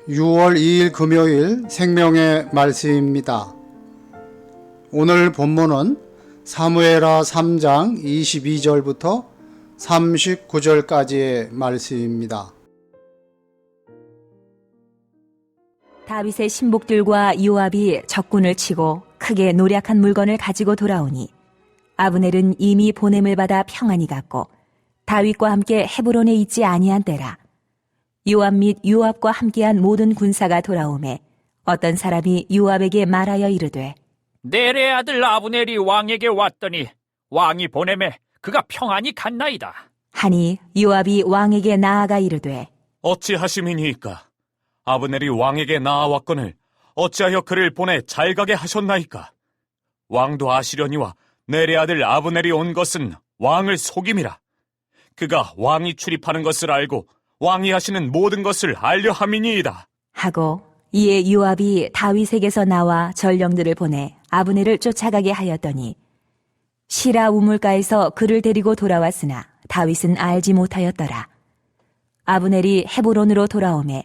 (6월 2일) 금요일 생명의 말씀입니다. 오늘 본문은 사무엘하 3장 22절부터 39절까지의 말씀입니다. 다윗의 신복들과 요압이 적군을 치고 크게 노략한 물건을 가지고 돌아오니 아브넬은 이미 보냄을 받아 평안히 갔고 다윗과 함께 헤브론에 있지 아니한 때라. 요압 및 요압과 함께한 모든 군사가 돌아오매 어떤 사람이 요압에게 말하여 이르되 넬의 아들 아브넬이 왕에게 왔더니 왕이 보내매 그가 평안히 갔나이다 하니 요압이 왕에게 나아가 이르되 어찌하심이니이까? 아브넬이 왕에게 나아왔거늘 어찌하여 그를 보내 잘 가게 하셨나이까? 왕도 아시려니와 넬의 아들 아브넬이 온 것은 왕을 속임이라. 그가 왕이 출입하는 것을 알고 왕이 하시는 모든 것을 알려 함이니이다. 하고 이에 요압이 다윗에게서 나와 전령들을 보내 아브넬을 쫓아가게 하였더니 시라 우물가에서 그를 데리고 돌아왔으나 다윗은 알지 못하였더라. 아브넬이 헤브론으로 돌아오매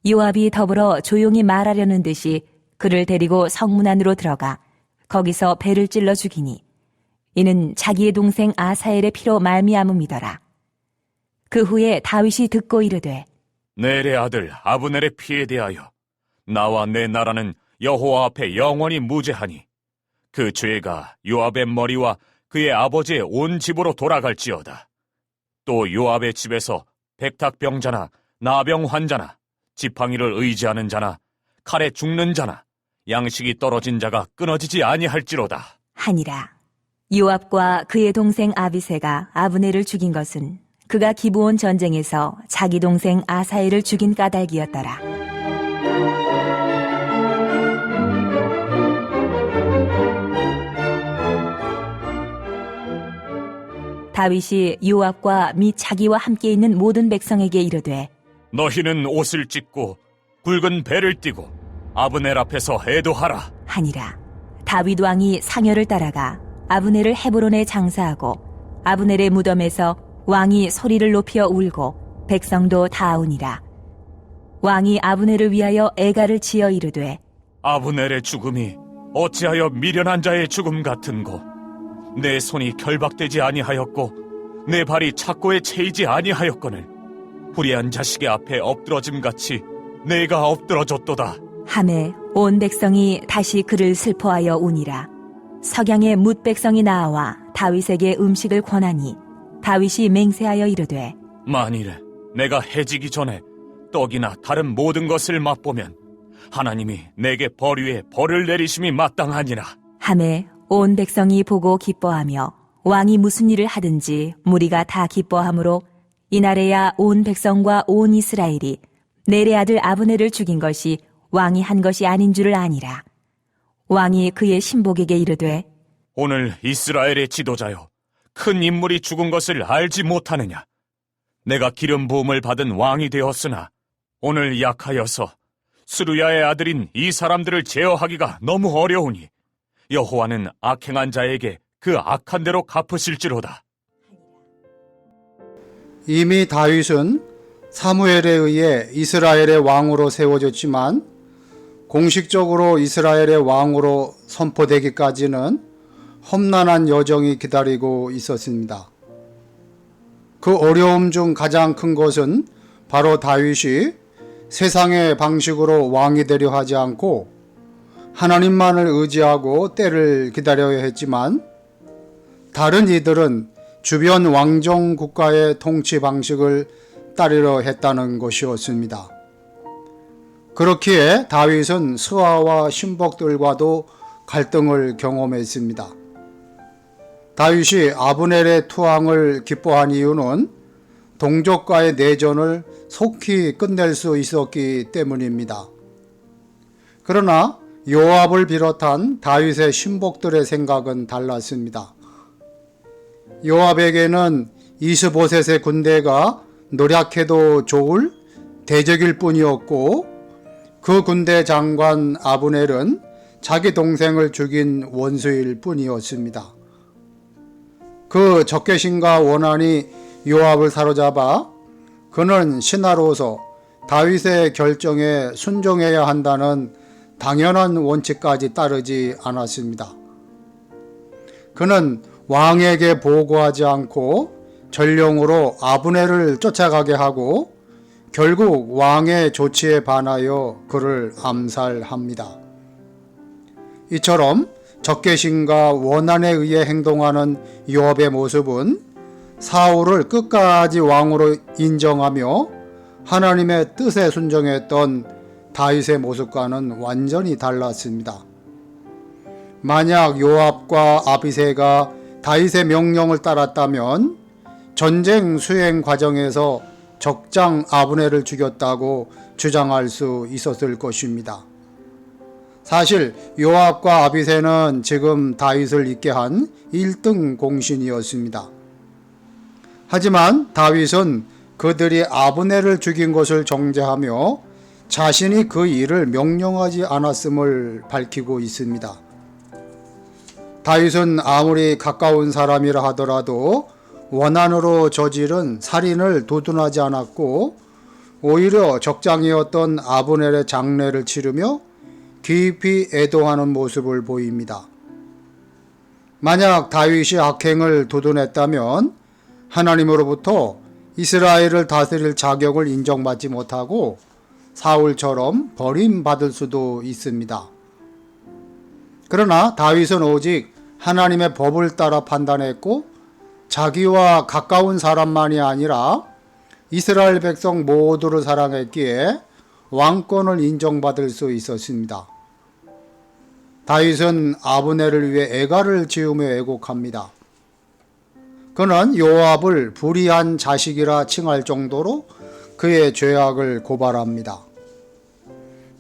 요압이 더불어 조용히 말하려는 듯이 그를 데리고 성문 안으로 들어가 거기서 배를 찔러 죽이니 이는 자기의 동생 아사엘의 피로 말미암음이더라. 그 후에 다윗이 듣고 이르되 넬의 아들 아브넬의 피에 대하여 나와 내 나라는 여호와 앞에 영원히 무죄하니 그 죄가 요압의 머리와 그의 아버지의 온 집으로 돌아갈지어다. 또 요압의 집에서 백탁병자나 나병 환자나 지팡이를 의지하는 자나 칼에 죽는 자나 양식이 떨어진 자가 끊어지지 아니할지로다 하니라. 요압과 그의 동생 아비새가 아브넬을 죽인 것은 그가 기브온 전쟁에서 자기 동생 아사엘을 죽인 까닭이었더라. 다윗이 요압과 및 자기와 함께 있는 모든 백성에게 이르되 너희는 옷을 찢고 굵은 배를 띠고 아브넬 앞에서 애도하라 하니라. 다윗 왕이 상여를 따라가 아브넬을 헤브론에 장사하고 아브넬의 무덤에서 왕이 소리를 높여 울고 백성도 다 우니라. 왕이 아브넬을 위하여 애가를 지어 이르되 아브넬의 죽음이 어찌하여 미련한 자의 죽음 같은고? 내 손이 결박되지 아니하였고 내 발이 착고에 채이지 아니하였거늘 불의한 자식의 앞에 엎드러짐같이 내가 엎드러졌도다. 하매 온 백성이 다시 그를 슬퍼하여 우니라. 석양에 뭇 백성이 나와 다윗에게 음식을 권하니 다윗이 맹세하여 이르되 만일 내가 해지기 전에 떡이나 다른 모든 것을 맛보면 하나님이 내게 벌 위에 벌을 내리심이 마땅하니라. 하매 온 백성이 보고 기뻐하며 왕이 무슨 일을 하든지 무리가 다 기뻐하므로 이날에야 온 백성과 온 이스라엘이 넬의 아들 아브넬을 죽인 것이 왕이 한 것이 아닌 줄을 아니라. 왕이 그의 신복에게 이르되 오늘 이스라엘의 지도자여 큰 인물이 죽은 것을 알지 못하느냐? 내가 기름 부음을 받은 왕이 되었으나 오늘 약하여서 스루야의 아들인 이 사람들을 제어하기가 너무 어려우니 여호와는 악행한 자에게 그 악한 대로 갚으실지로다. 이미 다윗은 사무엘에 의해 이스라엘의 왕으로 세워졌지만 공식적으로 이스라엘의 왕으로 선포되기까지는 험난한 여정이 기다리고 있었습니다. 그 어려움 중 가장 큰 것은 바로 다윗이 세상의 방식으로 왕이 되려 하지 않고 하나님만을 의지하고 때를 기다려야 했지만 다른 이들은 주변 왕정 국가의 통치 방식을 따르려 했다는 것이었습니다. 그렇기에 다윗은 스와와 신복들과도 갈등을 경험했습니다. 다윗이 아브넬의 투항을 기뻐한 이유는 동족과의 내전을 속히 끝낼 수 있었기 때문입니다. 그러나 요압을 비롯한 다윗의 신복들의 생각은 달랐습니다. 요압에게는 이스보셋의 군대가 노력해도 좋을 대적일 뿐이었고 그 군대 장관 아브넬은 자기 동생을 죽인 원수일 뿐이었습니다. 그 적개심과 원한이 요압을 사로잡아 그는 신하로서 다윗의 결정에 순종해야 한다는 당연한 원칙까지 따르지 않았습니다. 그는 왕에게 보고하지 않고 전령으로 아브넬을 쫓아가게 하고 결국 왕의 조치에 반하여 그를 암살합니다. 이처럼 적개심과 원한에 의해 행동하는 요압의 모습은 사울을 끝까지 왕으로 인정하며 하나님의 뜻에 순종했던 다윗의 모습과는 완전히 달랐습니다. 만약 요압과 아비새가 다윗의 명령을 따랐다면 전쟁 수행 과정에서 적장 아브넬을 죽였다고 주장할 수 있었을 것입니다. 사실 요압과 아비새는 지금 다윗을 잊게 한 1등 공신이었습니다. 하지만 다윗은 그들이 아브넬을 죽인 것을 정죄하며 자신이 그 일을 명령하지 않았음을 밝히고 있습니다. 다윗은 아무리 가까운 사람이라 하더라도 원한으로 저지른 살인을 도둔하지 않았고 오히려 적장이었던 아브넬의 장례를 치르며 깊이 애도하는 모습을 보입니다. 만약 다윗이 악행을 도둔했다면 하나님으로부터 이스라엘을 다스릴 자격을 인정받지 못하고 사울처럼 버림받을 수도 있습니다. 그러나 다윗은 오직 하나님의 법을 따라 판단했고 자기와 가까운 사람만이 아니라 이스라엘 백성 모두를 사랑했기에 왕권을 인정받을 수 있었습니다. 다윗은 아브넬을 위해 애가를 지으며 애곡합니다. 그는 요압을 불의한 자식이라 칭할 정도로 그의 죄악을 고발합니다.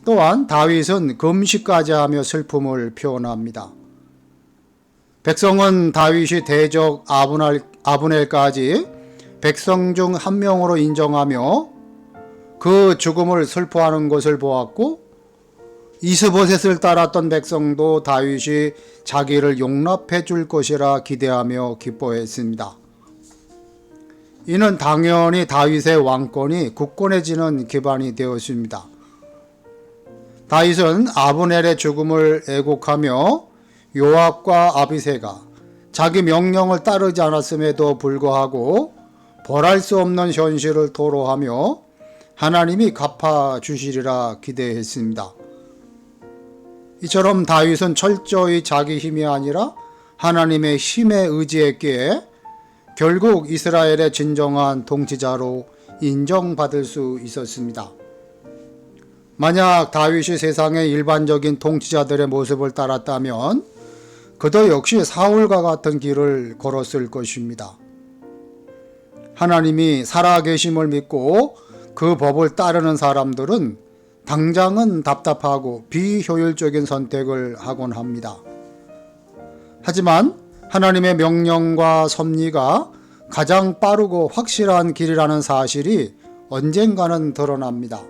또한 다윗은 금식까지 하며 슬픔을 표현합니다. 백성은 다윗이 대적 아브넬까지 백성 중 한 명으로 인정하며 그 죽음을 슬퍼하는 것을 보았고 이스보셋을 따랐던 백성도 다윗이 자기를 용납해 줄 것이라 기대하며 기뻐했습니다. 이는 당연히 다윗의 왕권이 굳건해지는 기반이 되었습니다. 다윗은 아브넬의 죽음을 애곡하며 요압과 아비새가 자기 명령을 따르지 않았음에도 불구하고 벌할 수 없는 현실을 토로하며 하나님이 갚아주시리라 기대했습니다. 이처럼 다윗은 철저히 자기 힘이 아니라 하나님의 힘에 의지했기에 결국 이스라엘의 진정한 통치자로 인정받을 수 있었습니다. 만약 다윗이 세상의 일반적인 통치자들의 모습을 따랐다면 그도 역시 사울과 같은 길을 걸었을 것입니다. 하나님이 살아계심을 믿고 그 법을 따르는 사람들은 당장은 답답하고 비효율적인 선택을 하곤 합니다. 하지만 하나님의 명령과 섭리가 가장 빠르고 확실한 길이라는 사실이 언젠가는 드러납니다.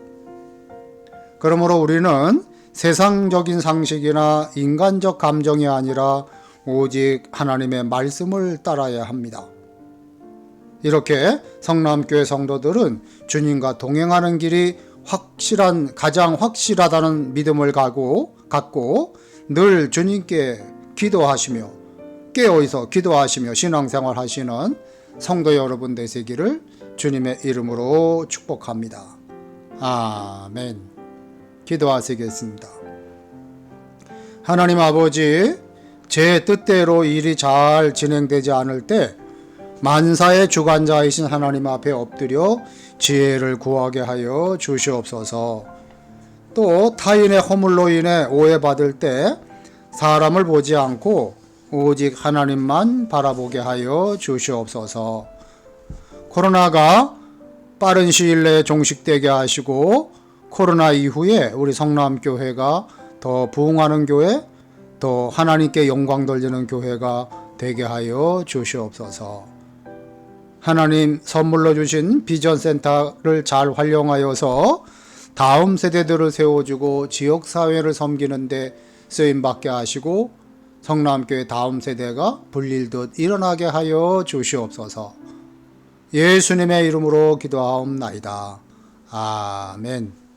그러므로 우리는 세상적인 상식이나 인간적 감정이 아니라 오직 하나님의 말씀을 따라야 합니다. 이렇게 성남교회 성도들은 주님과 동행하는 길이 가장 확실하다는 믿음을 갖고 늘 주님께 기도하시며 깨어있어 기도하시며 신앙생활 하시는 성도 여러분 되시기를 주님의 이름으로 축복합니다. 아멘. 기도하시겠습니다. 하나님 아버지, 제 뜻대로 일이 잘 진행되지 않을 때 만사의 주관자이신 하나님 앞에 엎드려 지혜를 구하게 하여 주시옵소서. 또 타인의 허물로 인해 오해받을 때 사람을 보지 않고 오직 하나님만 바라보게 하여 주시옵소서. 코로나가 빠른 시일 내에 종식되게 하시고 코로나 이후에 우리 성남교회가 더 부흥하는 교회, 더 하나님께 영광 돌리는 교회가 되게 하여 주시옵소서. 하나님 선물로 주신 비전센터를 잘 활용하여서 다음 세대들을 세워주고 지역사회를 섬기는 데 쓰임받게 하시고 성남교회 다음 세대가 불릴듯 일어나게 하여 주시옵소서. 예수님의 이름으로 기도하옵나이다. 아멘.